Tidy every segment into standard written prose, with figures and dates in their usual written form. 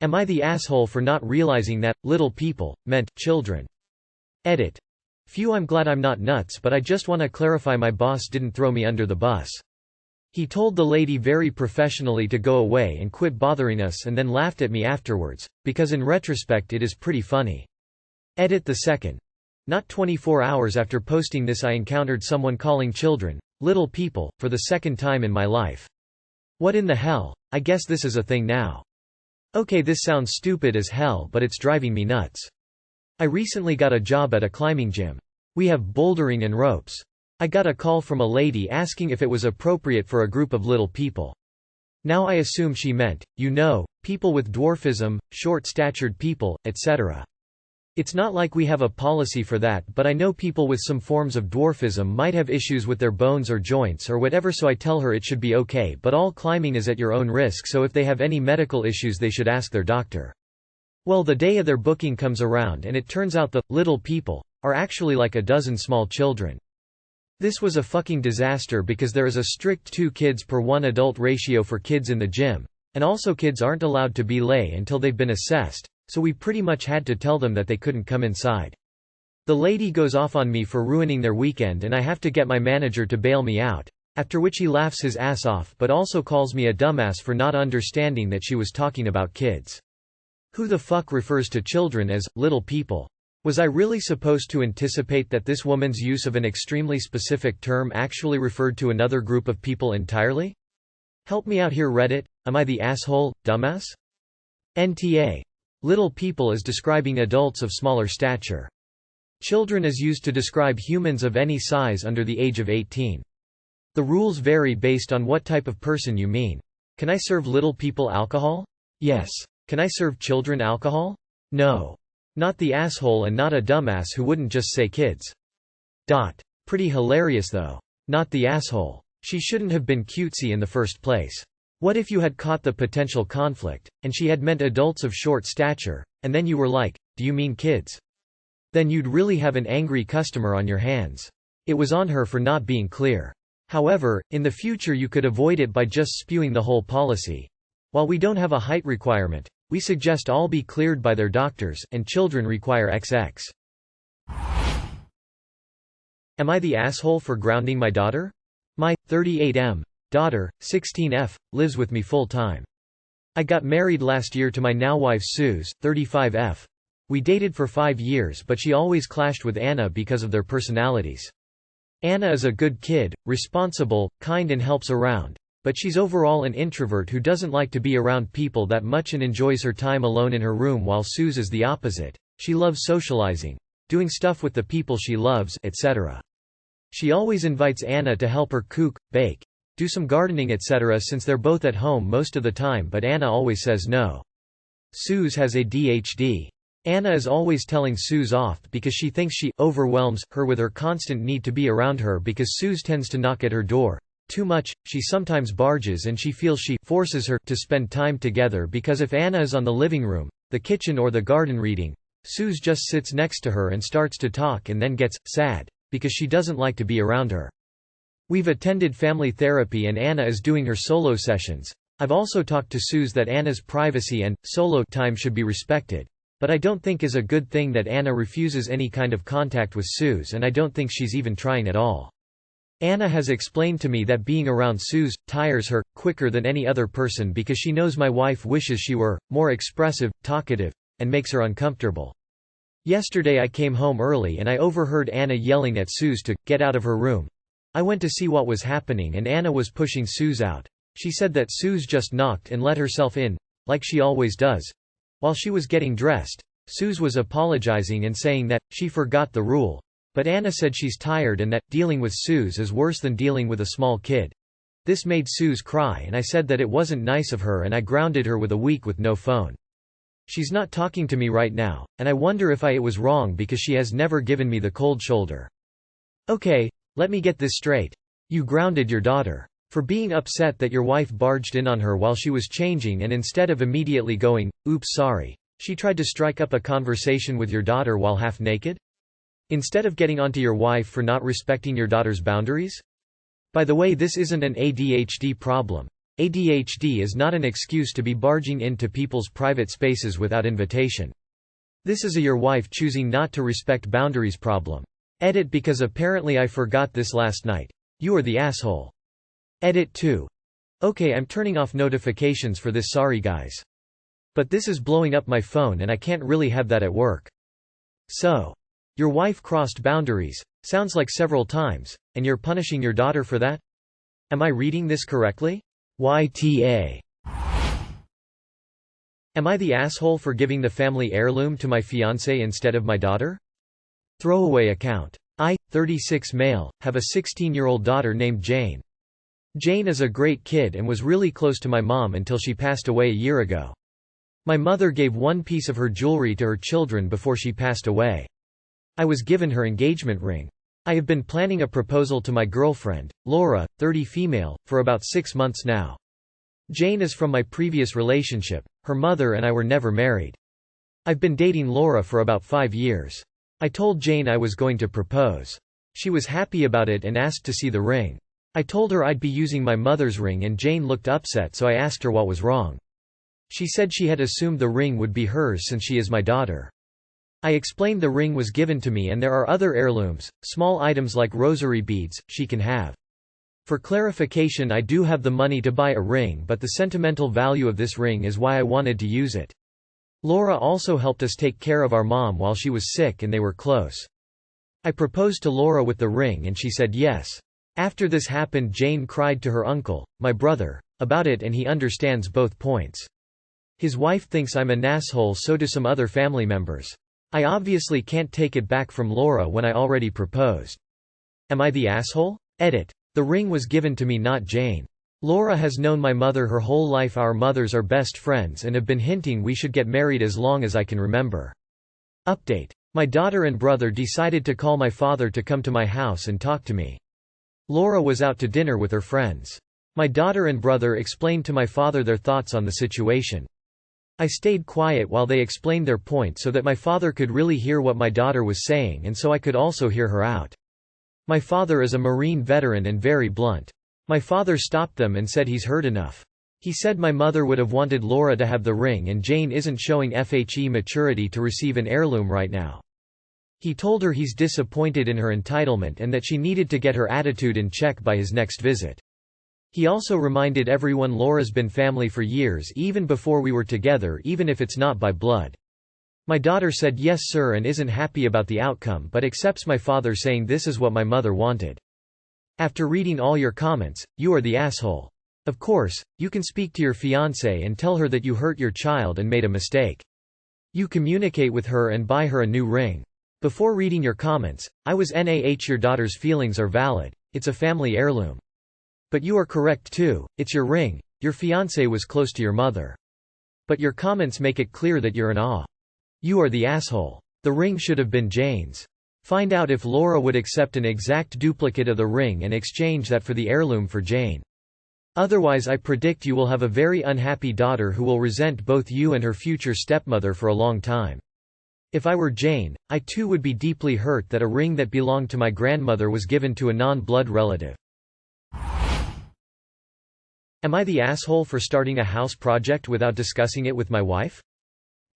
Am I the asshole for not realizing that little people meant children? Edit. Phew, I'm glad I'm not nuts, but I just wanna clarify my boss didn't throw me under the bus. He told the lady very professionally to go away and quit bothering us and then laughed at me afterwards, because in retrospect it is pretty funny. Edit the second. Not 24 hours after posting this I encountered someone calling children little people for the second time in my life. What in the hell? I guess this is a thing now. Okay, this sounds stupid as hell, but it's driving me nuts. I recently got a job at a climbing gym. We have bouldering and ropes. I got a call from a lady asking if it was appropriate for a group of little people. Now I assume she meant, people with dwarfism, short-statured people, etc. It's not like we have a policy for that, but I know people with some forms of dwarfism might have issues with their bones or joints or whatever, so I tell her it should be okay, but all climbing is at your own risk, so if they have any medical issues they should ask their doctor. Well, the day of their booking comes around and it turns out the little people are actually like a dozen small children. This was a fucking disaster because there is a strict 2 kids per 1 adult ratio for kids in the gym, and also kids aren't allowed to be lay until they've been assessed. So we pretty much had to tell them that they couldn't come inside. The lady goes off on me for ruining their weekend and I have to get my manager to bail me out, after which he laughs his ass off but also calls me a dumbass for not understanding that she was talking about kids. Who the fuck refers to children as little people? Was I really supposed to anticipate that this woman's use of an extremely specific term actually referred to another group of people entirely? Help me out here, Reddit. Am I the asshole, dumbass? NTA. Little people is describing adults of smaller stature. Children is used to describe humans of any size under the age of 18. The rules vary based on what type of person you mean. Can I serve little people alcohol? Yes. Can I serve children alcohol? No. Not the asshole and not a dumbass who wouldn't just say kids. Pretty hilarious though. Not the asshole. She shouldn't have been cutesy in the first place. What if you had caught the potential conflict, and she had meant adults of short stature, and then you were like, do you mean kids? Then you'd really have an angry customer on your hands. It was on her for not being clear. However, in the future you could avoid it by just spewing the whole policy. While we don't have a height requirement, we suggest all be cleared by their doctors, and children require XX. Am I the asshole for grounding my daughter? My 38M daughter, 16F, lives with me full-time. I got married last year to my now wife Suze, 35F. We dated for 5 years but she always clashed with Anna because of their personalities. Anna is a good kid, responsible, kind and helps around, but she's overall an introvert who doesn't like to be around people that much and enjoys her time alone in her room, while Suze is the opposite. She loves socializing, doing stuff with the people she loves, etc. She always invites Anna to help her cook, bake, do some gardening, etc. since they're both at home most of the time, but Anna always says no. Suze has ADHD. Anna is always telling Suze off because she thinks she overwhelms her with her constant need to be around her, because Suze tends to knock at her door too much. She sometimes barges and she feels she forces her to spend time together, because if Anna is on the living room, the kitchen or the garden reading, Suze just sits next to her and starts to talk and then gets sad because she doesn't like to be around her. We've attended family therapy and Anna is doing her solo sessions. I've also talked to Suze that Anna's privacy and solo time should be respected, but I don't think is a good thing that Anna refuses any kind of contact with Suze, and I don't think she's even trying at all. Anna has explained to me that being around Suze tires her quicker than any other person because she knows my wife wishes she were more expressive, talkative, and makes her uncomfortable. Yesterday I came home early and I overheard Anna yelling at Suze to get out of her room. I went to see what was happening and Anna was pushing Suze out. She said that Suze just knocked and let herself in, like she always does. While she was getting dressed, Suze was apologizing and saying that she forgot the rule, but Anna said she's tired and that dealing with Suze is worse than dealing with a small kid. This made Suze cry and I said that it wasn't nice of her and I grounded her with a week with no phone. She's not talking to me right now, and I wonder if it was wrong because she has never given me the cold shoulder. Okay, let me get this straight. You grounded your daughter for being upset that your wife barged in on her while she was changing, and instead of immediately going, "Oops, sorry," she tried to strike up a conversation with your daughter while half naked? Instead of getting onto your wife for not respecting your daughter's boundaries? By the way, this isn't an ADHD problem. ADHD is not an excuse to be barging into people's private spaces without invitation. This is a your wife choosing not to respect boundaries problem. Edit because apparently I forgot this last night. You are the asshole. Edit 2. Okay, I'm turning off notifications for this, sorry guys. But this is blowing up my phone and I can't really have that at work. So. Your wife crossed boundaries, sounds like several times, and you're punishing your daughter for that? Am I reading this correctly? YTA. Am I the asshole for giving the family heirloom to my fiancé instead of my daughter? Throwaway account. I, 36 male, have a 16-year-old daughter named Jane. Jane is a great kid and was really close to my mom until she passed away a year ago. My mother gave one piece of her jewelry to her children before she passed away. I was given her engagement ring. I have been planning a proposal to my girlfriend, Laura, 30 female, for about 6 months now. Jane is from my previous relationship, her mother and I were never married. I've been dating Laura for about 5 years. I told Jane I was going to propose. She was happy about it and asked to see the ring. I told her I'd be using my mother's ring and Jane looked upset, so I asked her what was wrong. She said she had assumed the ring would be hers since she is my daughter. I explained the ring was given to me and there are other heirlooms, small items like rosary beads, she can have. For clarification, I do have the money to buy a ring, but the sentimental value of this ring is why I wanted to use it. Laura also helped us take care of our mom while she was sick and they were close. I proposed to Laura with the ring and she said yes. After this happened, Jane cried to her uncle, my brother, about it and he understands both points. His wife thinks I'm an asshole, so do some other family members. I obviously can't take it back from Laura when I already proposed. Am I the asshole? Edit. The ring was given to me, not Jane. Laura has known my mother her whole life. Our mothers are best friends and have been hinting we should get married as long as I can remember. Update. My daughter and brother decided to call my father to come to my house and talk to me. Laura was out to dinner with her friends. My daughter and brother explained to my father their thoughts on the situation. I stayed quiet while they explained their point so that my father could really hear what my daughter was saying and so I could also hear her out. My father is a Marine veteran and very blunt. My father stopped them and said he's heard enough. He said my mother would have wanted Laura to have the ring and Jane isn't showing FHE maturity to receive an heirloom right now. He told her he's disappointed in her entitlement and that she needed to get her attitude in check by his next visit. He also reminded everyone Laura's been family for years, even before we were together, even if it's not by blood. My daughter said yes sir and isn't happy about the outcome but accepts my father saying this is what my mother wanted. After reading all your comments, you are the asshole. Of course, you can speak to your fiancé and tell her that you hurt your child and made a mistake. You communicate with her and buy her a new ring. Before reading your comments, I was your daughter's feelings are valid, it's a family heirloom. But you are correct too, it's your ring, your fiancé was close to your mother. But your comments make it clear that you're in awe. You are the asshole. The ring should have been Jane's. Find out if Laura would accept an exact duplicate of the ring and exchange that for the heirloom for Jane. Otherwise I predict you will have a very unhappy daughter who will resent both you and her future stepmother for a long time. If I were Jane, I too would be deeply hurt that a ring that belonged to my grandmother was given to a non-blood relative. Am I the asshole for starting a house project without discussing it with my wife?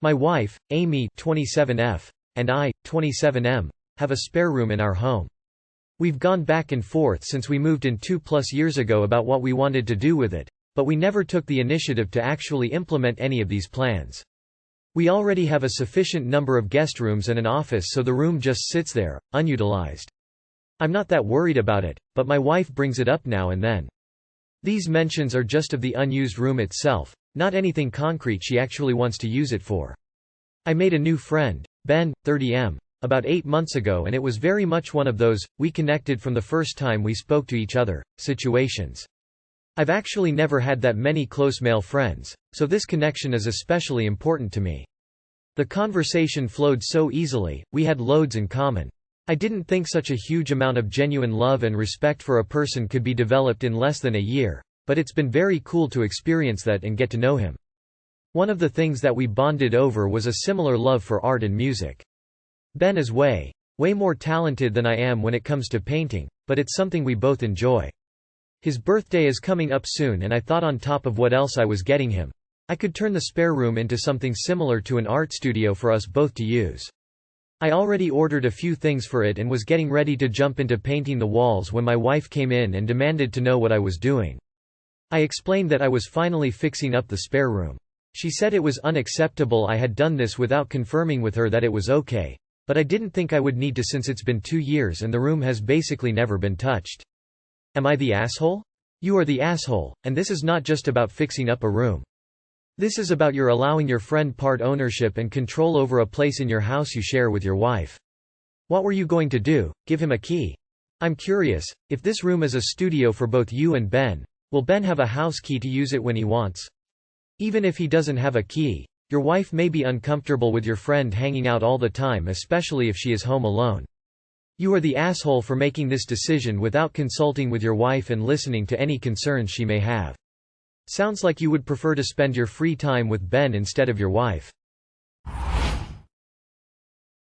My wife, Amy 27F, and I, 27M, have a spare room in our home. We've gone back and forth since we moved in 2+ years ago about what we wanted to do with it, but we never took the initiative to actually implement any of these plans. We already have a sufficient number of guest rooms and an office, so the room just sits there, unutilized. I'm not that worried about it, but my wife brings it up now and then. These mentions are just of the unused room itself, not anything concrete she actually wants to use it for. I made a new friend, Ben, 30M, about 8 months ago and it was very much one of those, we connected from the first time we spoke to each other, situations. I've actually never had that many close male friends, so this connection is especially important to me. The conversation flowed so easily, we had loads in common. I didn't think such a huge amount of genuine love and respect for a person could be developed in less than a year, but it's been very cool to experience that and get to know him. One of the things that we bonded over was a similar love for art and music. Ben is way more talented than I am when it comes to painting, but it's something we both enjoy. His birthday is coming up soon and I thought on top of what else I was getting him, I could turn the spare room into something similar to an art studio for us both to use. I already ordered a few things for it and was getting ready to jump into painting the walls when my wife came in and demanded to know what I was doing. I explained that I was finally fixing up the spare room. She said it was unacceptable I had done this without confirming with her that it was okay. But I didn't think I would need to since it's been 2 years and the room has basically never been touched. Am I the asshole? You are the asshole, and this is not just about fixing up a room. This is about your allowing your friend part ownership and control over a place in your house you share with your wife. What were you going to do, give him a key? I'm curious, if this room is a studio for both you and Ben, will Ben have a house key to use it when he wants? Even if he doesn't have a key, your wife may be uncomfortable with your friend hanging out all the time, especially if she is home alone. You are the asshole for making this decision without consulting with your wife and listening to any concerns she may have. Sounds like you would prefer to spend your free time with Ben instead of your wife.